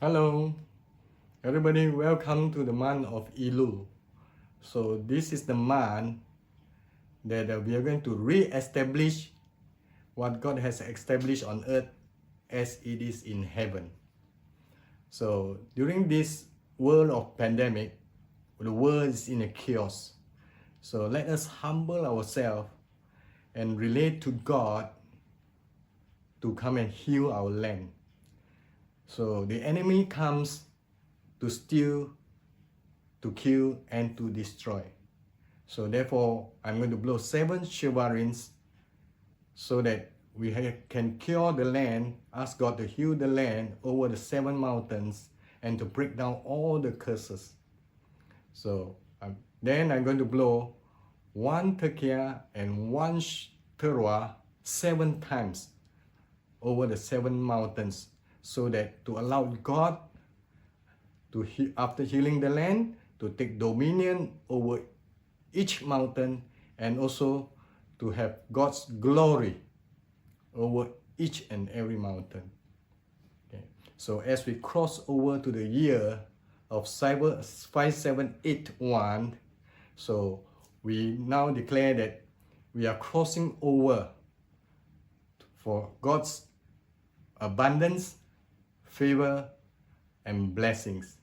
Hello, everybody. Welcome to the month of Elul. So this is the month that we are going to re-establish what God has established on earth as it is in heaven. So during this world of pandemic, the world is in a chaos. So let us humble ourselves and relate to God to come and heal our land. So the enemy comes to steal, to kill, and to destroy. So therefore, I'm going to blow 7 Shofarins so that we can cure the land, ask God to heal the land over the 7 mountains and to break down all the curses. So then I'm going to blow 1 tekiah and 1 terwa 7 times over the 7 mountains, so that to allow God to, after healing the land, to take dominion over each mountain and also to have God's glory over each and every mountain. Okay. So as we cross over to the year of 5781, so we now declare that we are crossing over for God's abundance, favor, and blessings.